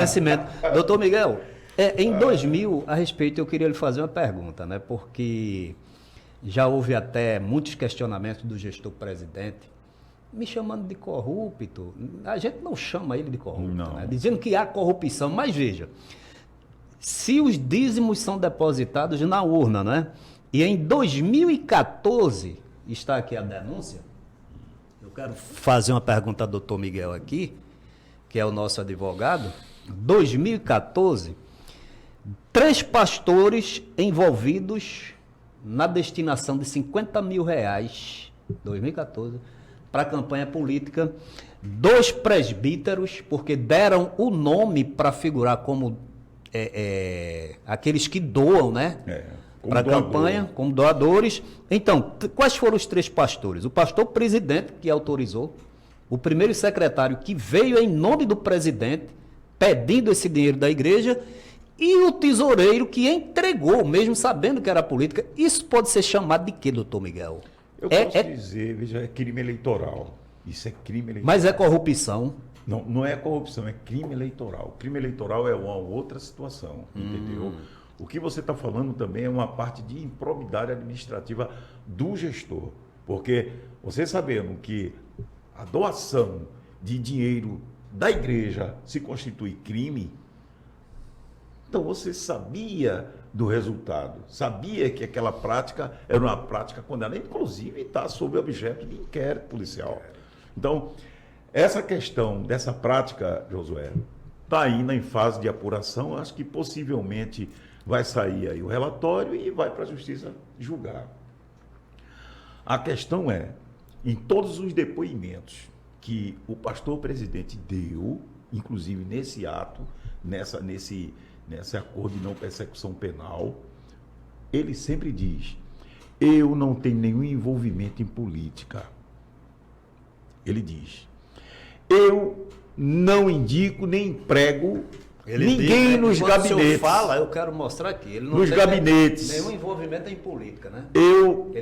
Conhecimento. Doutor Miguel, em 2000, a respeito, eu queria lhe fazer uma pergunta, né? Porque já houve até muitos questionamentos do gestor presidente, me chamando de corrupto. A gente não chama ele de corrupto, né? Dizendo que há corrupção. Mas veja, se os dízimos são depositados na urna, né? E em 2014, está aqui a denúncia, eu quero fazer uma pergunta ao doutor Miguel aqui, que é o nosso advogado. 2014, 3 pastores envolvidos na destinação de R$50 mil, 2014, para a campanha política, 2 presbíteros, porque deram o nome para figurar como aqueles que doam, né? Para a campanha, como doadores. Então, quais foram os 3 pastores? O pastor presidente, que autorizou, o primeiro secretário, que veio em nome do presidente, pedindo esse dinheiro da igreja, e o tesoureiro, que entregou, mesmo sabendo que era política. Isso pode ser chamado de quê, doutor Miguel? Eu posso dizer, veja, é crime eleitoral. Isso é crime eleitoral. Mas é corrupção? Não, não é corrupção, é crime eleitoral. Crime eleitoral é uma outra situação, entendeu? O que você está falando também é uma parte de improbidade administrativa do gestor. Porque você sabendo que a doação de dinheiro da igreja se constitui crime, então você sabia do resultado, sabia que aquela prática era uma prática condenada, inclusive está sob objeto de inquérito policial. Então, essa questão dessa prática, Josué, está ainda em fase de apuração. Acho que possivelmente vai sair aí o relatório e vai para a justiça julgar. A questão é, em todos os depoimentos que o pastor presidente deu, inclusive nesse ato, nesse acordo de não persecução penal, ele sempre diz: eu não tenho nenhum envolvimento em política. Ele diz: eu não indico nem emprego ninguém nos gabinetes. O senhor fala, eu quero mostrar aqui. Ele não nos tem gabinetes. Nenhum envolvimento em política, né? Eu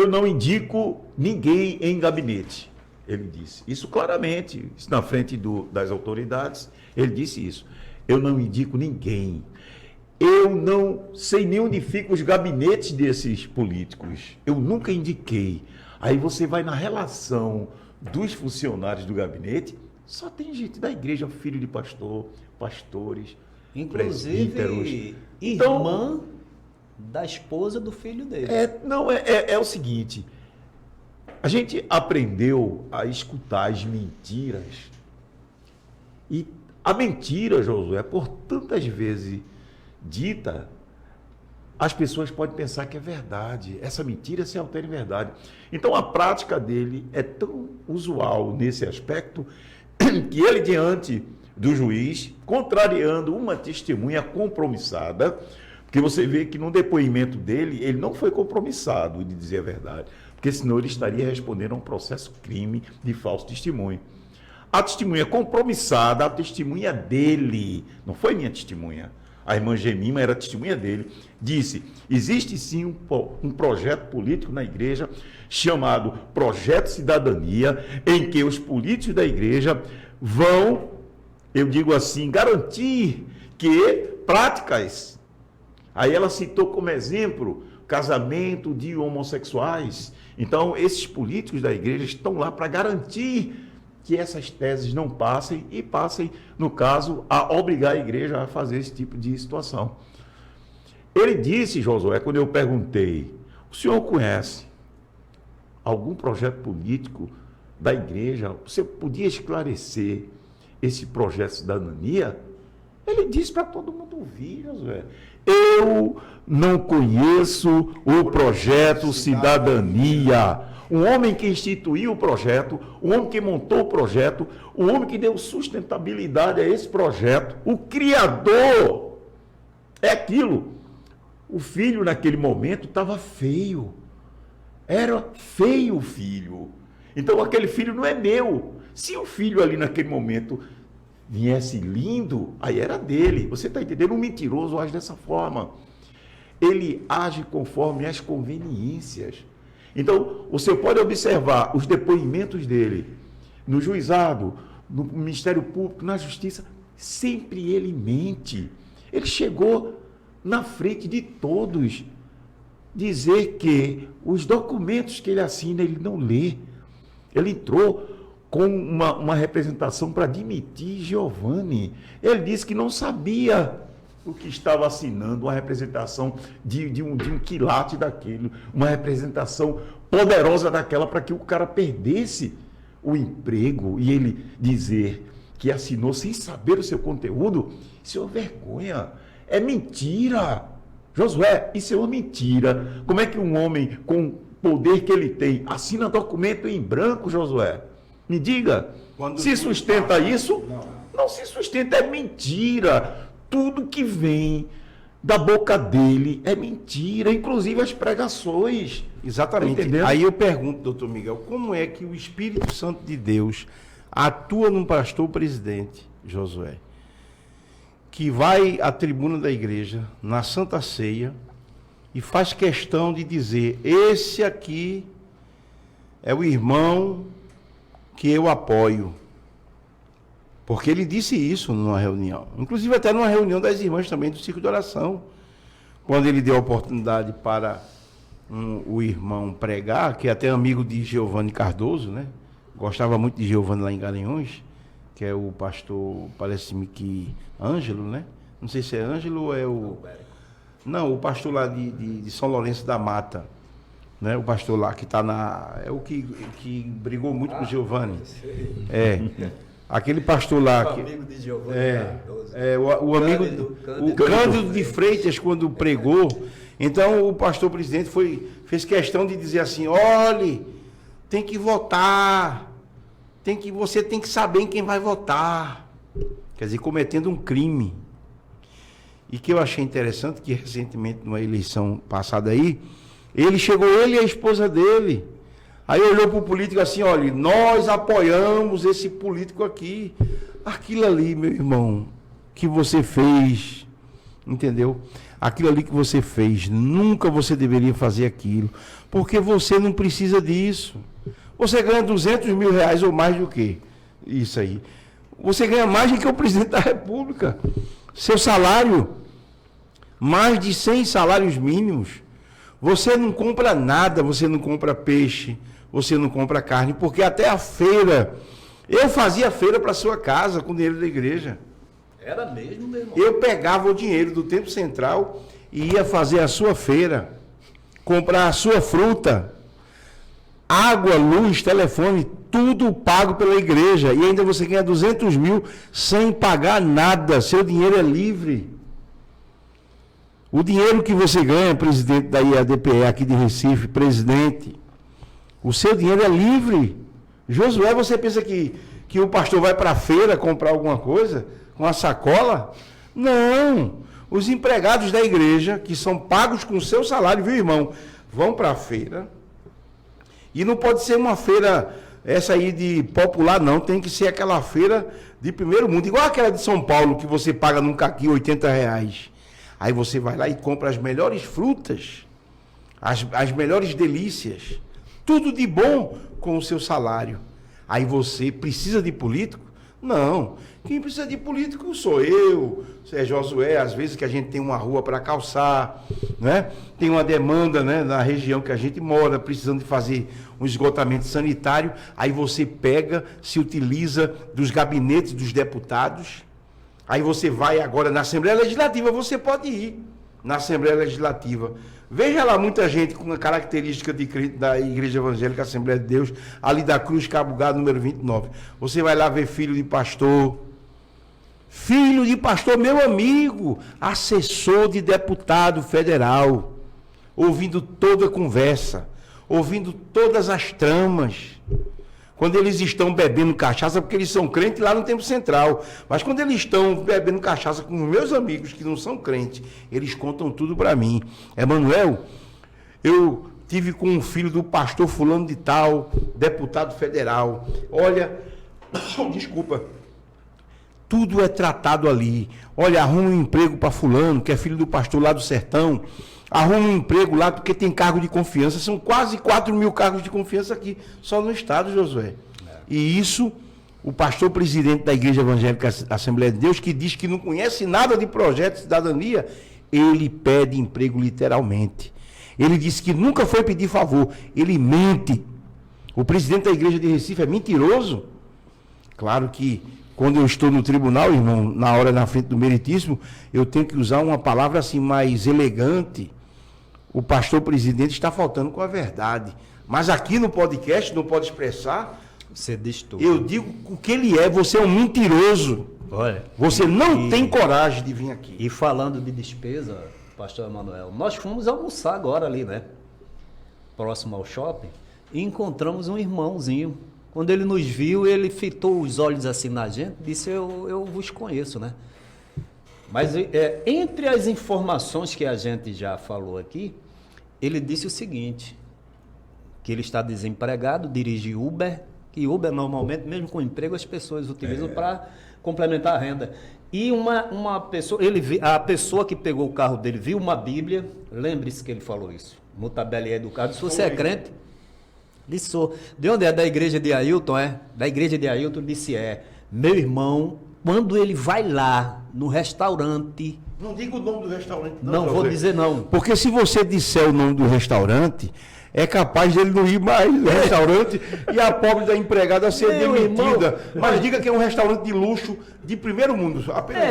não indico ninguém em gabinete, ele disse. Isso claramente, isso na frente das autoridades, ele disse isso. Eu não indico ninguém. Eu não sei nem onde ficam os gabinetes desses políticos. Eu nunca indiquei. Aí você vai na relação dos funcionários do gabinete, só tem gente da igreja, filho de pastor, pastores, inclusive irmã da esposa do filho dele. É o seguinte, a gente aprendeu a escutar as mentiras, e a mentira, Josué, por tantas vezes dita, as pessoas podem pensar que é verdade. Essa mentira se altera em verdade. Então a prática dele é tão usual nesse aspecto que ele, diante do juiz, contrariando uma testemunha compromissada, porque você vê que no depoimento dele, ele não foi compromissado de dizer a verdade, porque senão ele estaria respondendo a um processo crime de falso testemunho. A testemunha compromissada, a testemunha dele, não foi minha testemunha, a irmã Gemima era a testemunha dele, disse: existe sim um projeto político na igreja chamado Projeto Cidadania, em que os políticos da igreja vão, eu digo assim, garantir que práticas. Aí ela citou como exemplo casamento de homossexuais. Então, esses políticos da igreja estão lá para garantir que essas teses não passem e passem, no caso, a obrigar a igreja a fazer esse tipo de situação. Ele disse, Josué, quando eu perguntei: o senhor conhece algum projeto político da igreja? Você podia esclarecer esse projeto de cidadania? Ele disse para todo mundo ouvir, Josué: eu não conheço o projeto Cidadania. Um homem que instituiu o projeto, um homem que montou o projeto, um homem que deu sustentabilidade a esse projeto, o criador, é aquilo. O filho naquele momento estava feio. Era feio o filho. Então aquele filho não é meu. Se o filho ali naquele momento viesse lindo, aí era dele. Você está entendendo? Um mentiroso age dessa forma. Ele age conforme as conveniências. Então, você pode observar os depoimentos dele no juizado, no Ministério Público, na Justiça, sempre ele mente. Ele chegou na frente de todos dizer que os documentos que ele assina, ele não lê. Ele entrou com uma representação para demitir Giovanni. Ele disse que não sabia o que estava assinando, uma representação de um quilate daquilo, uma representação poderosa daquela para que o cara perdesse o emprego, e ele dizer que assinou sem saber o seu conteúdo. Isso é uma vergonha, é mentira. Josué, isso é uma mentira. Como é que um homem com o poder que ele tem assina documento em branco, Josué? Me diga, se sustenta isso? Não se sustenta, é mentira. Tudo que vem da boca dele é mentira, inclusive as pregações. Exatamente. Tá. Aí eu pergunto, doutor Miguel, como é que o Espírito Santo de Deus atua num pastor presidente, Josué, que vai à tribuna da igreja, na Santa Ceia, e faz questão de dizer: esse aqui é o irmão que eu apoio. Porque ele disse isso numa reunião, inclusive até numa reunião das irmãs também do Círculo de Oração, quando ele deu a oportunidade para o irmão pregar, que é até amigo de Giovanni Cardoso, né? Gostava muito de Giovanni lá em Garanhuns, que é o pastor, parece-me que Ângelo, né? Não sei se é Ângelo ou é o... Não, o pastor lá de São Lourenço da Mata, né? O pastor lá que está na... É o que brigou muito com Giovanni. É. Aquele pastor lá... O amigo de Giovanni Cardoso. O amigo... O Cândido de Freitas, quando pregou... Então, o pastor presidente fez questão de dizer assim: olhe, tem que votar, você tem que saber em quem vai votar. Quer dizer, cometendo um crime. E que eu achei interessante, que recentemente, numa eleição passada aí, ele e a esposa dele. Aí olhou para o político assim: olha, nós apoiamos esse político aqui. Aquilo ali, meu irmão, que você fez, entendeu? Aquilo ali que você fez, nunca você deveria fazer aquilo, porque você não precisa disso. Você ganha 200 mil reais ou mais do que isso aí. Você ganha mais do que o presidente da República. Seu salário, mais de 100 salários mínimos. Você não compra nada, você não compra peixe, você não compra carne, porque até a feira, eu fazia feira para sua casa com dinheiro da igreja. Era mesmo, meu irmão? Eu pegava o dinheiro do Tempo Central e ia fazer a sua feira, comprar a sua fruta, água, luz, telefone, tudo pago pela igreja. E ainda você ganha 200 mil sem pagar nada. Seu dinheiro é livre. O dinheiro que você ganha, presidente da IADPE aqui de Recife, presidente, o seu dinheiro é livre. Josué, você pensa que o pastor vai para a feira comprar alguma coisa com a sacola? Não. Os empregados da igreja, que são pagos com o seu salário, viu, irmão, vão para a feira. E não pode ser uma feira essa aí de popular, não. Tem que ser aquela feira de primeiro mundo, igual aquela de São Paulo, que você paga num caqui R$80. Aí você vai lá e compra as melhores frutas, as melhores delícias, tudo de bom com o seu salário. Aí você precisa de político? Não. Quem precisa de político sou eu, é Josué, às vezes que a gente tem uma rua para calçar, né? Tem uma demanda, né, na região que a gente mora, precisando de fazer um esgotamento sanitário, aí você pega, se utiliza dos gabinetes dos deputados, aí você vai agora na Assembleia Legislativa, você pode ir na Assembleia Legislativa. Veja lá muita gente com a característica de crente da Igreja Evangélica Assembleia de Deus, ali da Cruz Cabugado, número 29. Você vai lá ver filho de pastor, meu amigo, assessor de deputado federal, ouvindo toda a conversa, ouvindo todas as tramas. Quando eles estão bebendo cachaça, porque eles são crentes lá no Tempo Central. Mas quando eles estão bebendo cachaça com os meus amigos que não são crentes, eles contam tudo para mim. Emanuel, eu tive com um filho do pastor fulano de tal, deputado federal. Olha, desculpa, tudo é tratado ali. Olha, arruma um emprego para fulano, que é filho do pastor lá do sertão. Arruma um emprego lá porque tem cargo de confiança. São quase 4 mil cargos de confiança aqui, só no estado, Josué. E isso, o pastor presidente da Igreja Evangélica Assembleia de Deus, que diz que não conhece nada de projeto de cidadania, ele pede emprego literalmente. Ele disse que nunca foi pedir favor, ele mente. O presidente da Igreja de Recife é mentiroso. Claro que quando eu estou no tribunal, irmão, na hora na frente do meritíssimo, eu tenho que usar uma palavra assim mais elegante. O pastor presidente está faltando com a verdade. Mas aqui no podcast não pode expressar. Você diz tudo. Eu digo o que ele é. Você é um mentiroso. Olha, Você não tem coragem de vir aqui. E falando de despesa, pastor Emanuel, nós fomos almoçar agora ali, né? Próximo ao shopping, e encontramos um irmãozinho. Quando ele nos viu, ele fitou os olhos assim na gente, disse, eu vos conheço, né? Mas entre as informações que a gente já falou aqui, ele disse o seguinte, que ele está desempregado, dirige Uber, que Uber normalmente, mesmo com emprego, as pessoas utilizam para complementar a renda. E uma pessoa, a pessoa que pegou o carro dele viu uma Bíblia, lembre-se que ele falou isso, Mutabeli Educado, se você é crente, disse, sou. De onde é? Da igreja de Ailton, é? Da igreja de Ailton, disse, meu irmão, quando ele vai lá, no restaurante... Não diga o nome do restaurante. Não vou dizer não. Porque se você disser o nome do restaurante, é capaz dele não ir mais no restaurante e a pobre da empregada ser demitida. Mas diga que é um restaurante de luxo de primeiro mundo. Apenas.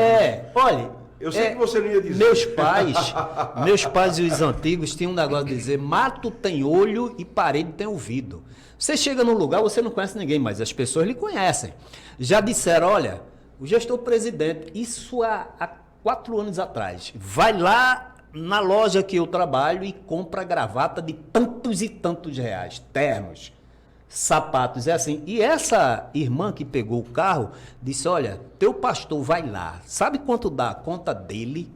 Olha... Eu sei que você não ia dizer. Meus pais e os antigos tinham um negócio de dizer, mato tem olho e parede tem ouvido. Você chega num lugar, você não conhece ninguém, mas as pessoas lhe conhecem. Já disseram, olha, o gestor presidente, isso há 4 anos atrás, vai lá na loja que eu trabalho e compra gravata de tantos e tantos reais, ternos, sapatos, é assim. E essa irmã que pegou o carro disse, olha, teu pastor vai lá, sabe quanto dá a conta dele?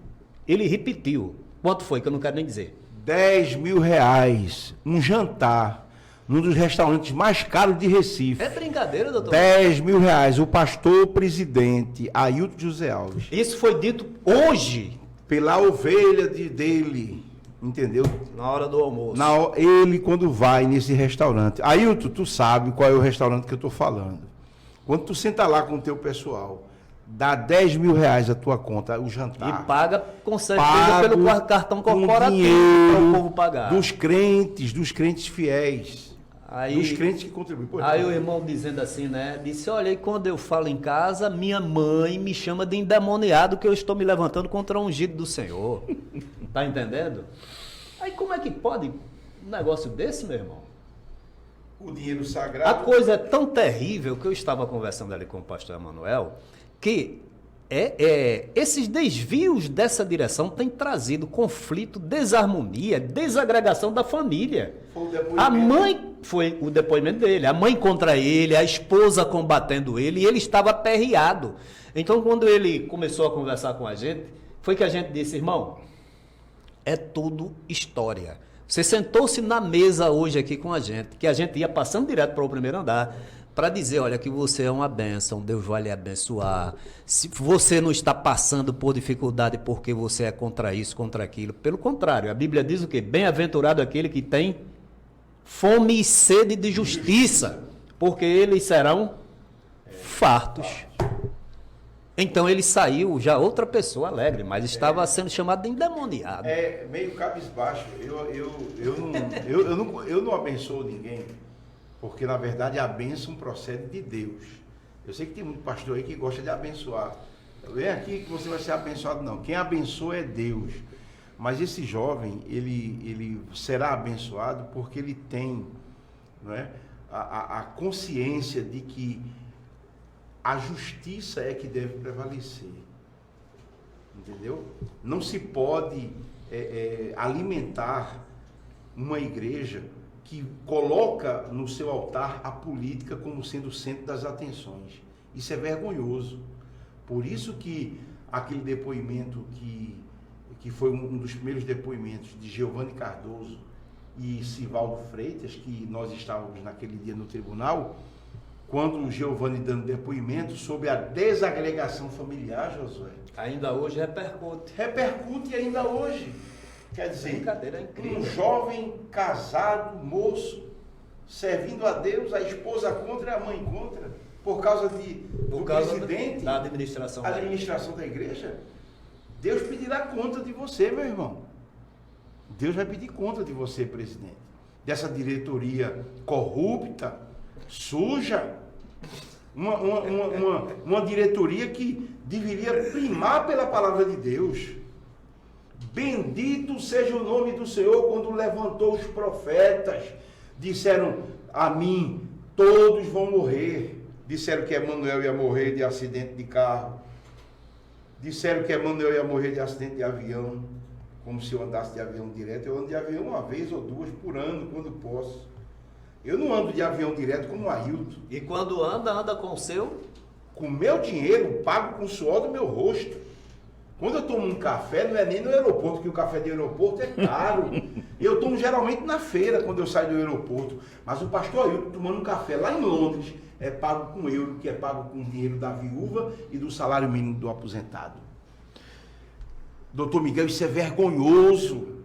Ele repetiu, quanto foi, que eu não quero nem dizer. 10 mil reais, um jantar, num dos restaurantes mais caros de Recife. É brincadeira, doutor? 10 mil reais, o pastor presidente, Ailton José Alves. Isso foi dito hoje. Pela ovelha dele, entendeu? Na hora do almoço. Ele, quando vai nesse restaurante... Ailton, tu sabe qual é o restaurante que eu estou falando. Quando tu senta lá com o teu pessoal, dá 10 mil reais a tua conta, o jantar. E paga, com certeza, pelo cartão corporativo para o povo pagar. Dos crentes fiéis. Aí, dos crentes que contribuem. Aí o irmão dizendo assim, né? Disse, olha, e quando eu falo em casa, minha mãe me chama de endemoniado que eu estou me levantando contra o ungido do Senhor. Tá entendendo? Aí como é que pode um negócio desse, meu irmão? O dinheiro sagrado... A coisa é tão terrível que eu estava conversando ali com o pastor Emanuel, que esses desvios dessa direção têm trazido conflito, desarmonia, desagregação da família. A mãe, foi o depoimento dele, a mãe contra ele, a esposa combatendo ele, e ele estava aperreado. Então, quando ele começou a conversar com a gente, foi que a gente disse, irmão, é tudo história. Você sentou-se na mesa hoje aqui com a gente, que a gente ia passando direto para o primeiro andar, para dizer, olha, que você é uma bênção, Deus vai lhe abençoar. Se você não está passando por dificuldade porque você é contra isso, contra aquilo. Pelo contrário, a Bíblia diz o quê? Bem-aventurado aquele que tem fome e sede de justiça, porque eles serão fartos. Então ele saiu já outra pessoa alegre, mas estava sendo chamado de endemoniado. É meio cabisbaixo. Eu não abençoo ninguém. Porque, na verdade, a bênção procede de Deus. Eu sei que tem muito pastor aí que gosta de abençoar. Vem aqui que você vai ser abençoado. Não, quem abençoa é Deus. Mas esse jovem, ele será abençoado porque ele tem, não é, a consciência de que a justiça é que deve prevalecer. Entendeu? Não se pode alimentar uma igreja que coloca no seu altar a política como sendo o centro das atenções. Isso é vergonhoso. Por isso que aquele depoimento que foi um dos primeiros depoimentos de Giovanni Cardoso e Sivaldo Freitas, que nós estávamos naquele dia no tribunal, quando o Giovanni dando depoimento sobre a desagregação familiar, Josué. Ainda hoje repercute. Repercute ainda hoje. Quer dizer, um jovem casado, moço, servindo a Deus, a esposa contra e a mãe contra. por causa do presidente, da administração da igreja, Deus pedirá conta de você, meu irmão. Deus vai pedir conta de você, presidente. Dessa diretoria corrupta, suja, uma diretoria que deveria primar pela palavra de Deus. Bendito seja o nome do Senhor quando levantou os profetas. Disseram a mim, todos vão morrer. Disseram que Emanuel ia morrer de acidente de carro. Disseram que Emanuel ia morrer de acidente de avião. Como se eu andasse de avião direto. Eu ando de avião uma vez ou duas por ano, quando posso. Eu não ando de avião direto como o Ailton. E quando anda com o seu? Com o meu dinheiro, pago com o suor do meu rosto. Quando eu tomo um café, não é nem no aeroporto, porque o café do aeroporto é caro. Eu tomo geralmente na feira, quando eu saio do aeroporto. Mas o pastor Ailton, tomando um café lá em Londres, é pago com euro, que é pago com dinheiro da viúva e do salário mínimo do aposentado. Doutor Miguel, isso é vergonhoso.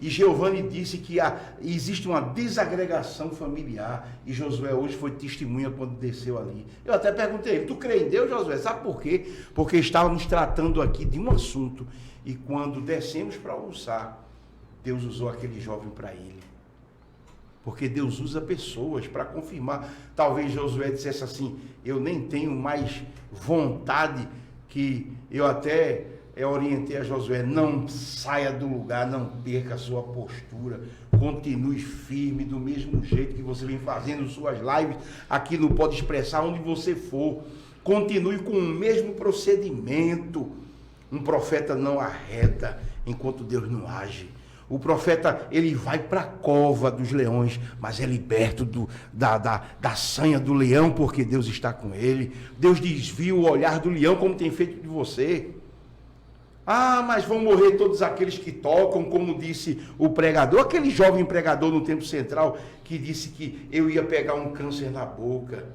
E Giovanni disse que existe uma desagregação familiar. E Josué hoje foi testemunha quando desceu ali. Eu até perguntei a ele, tu crê em Deus, Josué? Sabe por quê? Porque estávamos tratando aqui de um assunto. E quando descemos para almoçar, Deus usou aquele jovem para ele. Porque Deus usa pessoas para confirmar. Talvez Josué dissesse assim, eu nem tenho mais vontade, que eu até orientei a Josué, não saia do lugar, não perca a sua postura, continue firme do mesmo jeito que você vem fazendo suas lives aqui no Pode Expressar, onde você for, continue com o mesmo procedimento. Um profeta não arreda enquanto Deus não age. O profeta, ele vai para a cova dos leões, mas é liberto da sanha do leão, porque Deus está com ele. Deus desvia o olhar do leão, como tem feito de você. Ah, mas vão morrer todos aqueles que tocam, como disse o pregador, aquele jovem pregador no Templo Central, que disse que eu ia pegar um câncer na boca.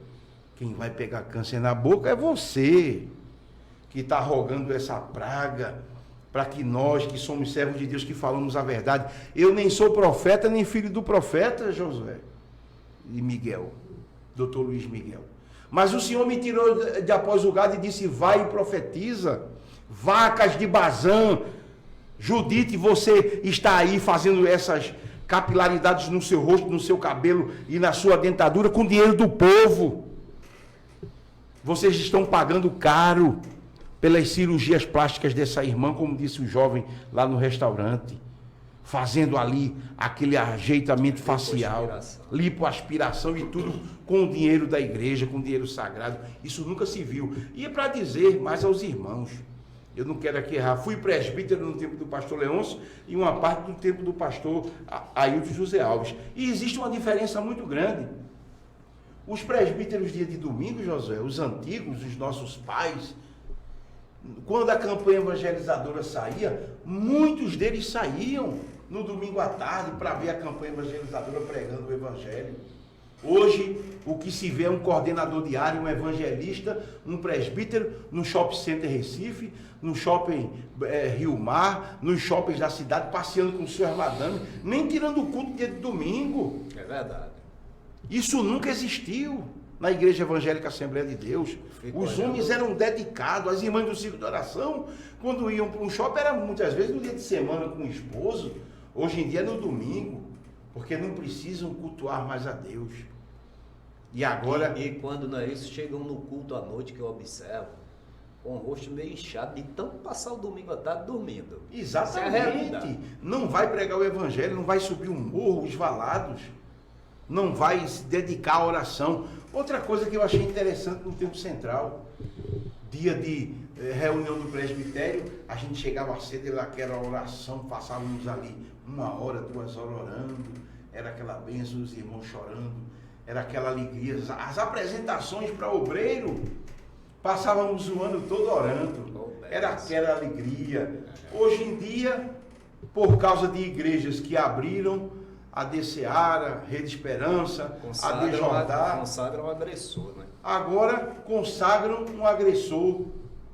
Quem vai pegar câncer na boca é você, que está rogando essa praga, para que nós, que somos servos de Deus, que falamos a verdade. Eu nem sou profeta, nem filho do profeta, Josué e Miguel, doutor Luiz Miguel. Mas o Senhor me tirou de após o gado e disse, vai e profetiza. Vacas de Bazã, Judite, você está aí fazendo essas capilaridades no seu rosto, no seu cabelo e na sua dentadura com dinheiro do povo. Vocês estão pagando caro pelas cirurgias plásticas dessa irmã, como disse o jovem lá no restaurante, fazendo ali aquele ajeitamento facial, lipoaspiração e tudo com o dinheiro da igreja, com o dinheiro sagrado. Isso nunca se viu. E é para dizer mais aos irmãos, eu não quero aqui errar, fui presbítero no tempo do pastor Leôncio e uma parte do tempo do pastor Ailton José Alves. E existe uma diferença muito grande. Os presbíteros dia de domingo, Josué, os antigos, os nossos pais, quando a campanha evangelizadora saía, muitos deles saíam no domingo à tarde para ver a campanha evangelizadora pregando o evangelho. Hoje, o que se vê é um coordenador diário, um evangelista, um presbítero, no Shopping Center Recife, no Shopping Rio Mar, nos shoppings da cidade, passeando com suas madames, nem tirando o culto dia de domingo. É verdade. Isso nunca existiu na Igreja Evangélica Assembleia de Deus. Os homens eram dedicados, as irmãs do ciclo de oração, quando iam para um shopping, era muitas vezes no dia de semana com o esposo, hoje em dia é no domingo, porque não precisam cultuar mais a Deus. E agora... E quando não é isso, chegam no culto à noite, que eu observo, com o rosto meio inchado, de tanto passar o domingo à tarde dormindo. Exatamente. Não vai pregar o evangelho, não vai subir um morro, os valados, não vai se dedicar à oração. Outra coisa que eu achei interessante no Templo Central, dia de reunião do presbitério, a gente chegava cedo e lá que era oração, passávamos ali 1 hora, 2 horas orando, era aquela bênção, os irmãos chorando, era aquela alegria, as apresentações para obreiro, passávamos o ano todo orando, era aquela alegria. Hoje em dia, por causa de igrejas que abriram, a DCeara, Rede Esperança, a Dejordar, consagram um agressor, né? Agora consagram um agressor,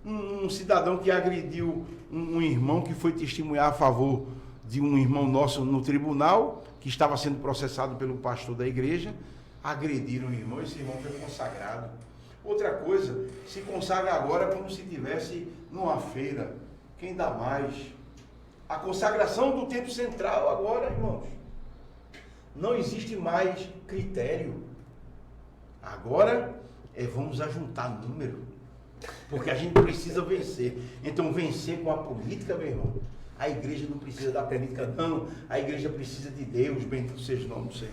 um cidadão que agrediu um irmão que foi testemunhar a favor de um irmão nosso no tribunal, que estava sendo processado pelo pastor da igreja. Agrediram o irmão, esse irmão foi consagrado. Outra coisa, se consagra agora como se estivesse numa feira. Quem dá mais? A consagração do tempo central agora, irmãos. Não existe mais critério. Agora vamos ajuntar número. Porque a gente precisa vencer. Então vencer com a política, meu irmão. A igreja não precisa da política, não. A igreja precisa de Deus. Bendito seja o nome do Senhor.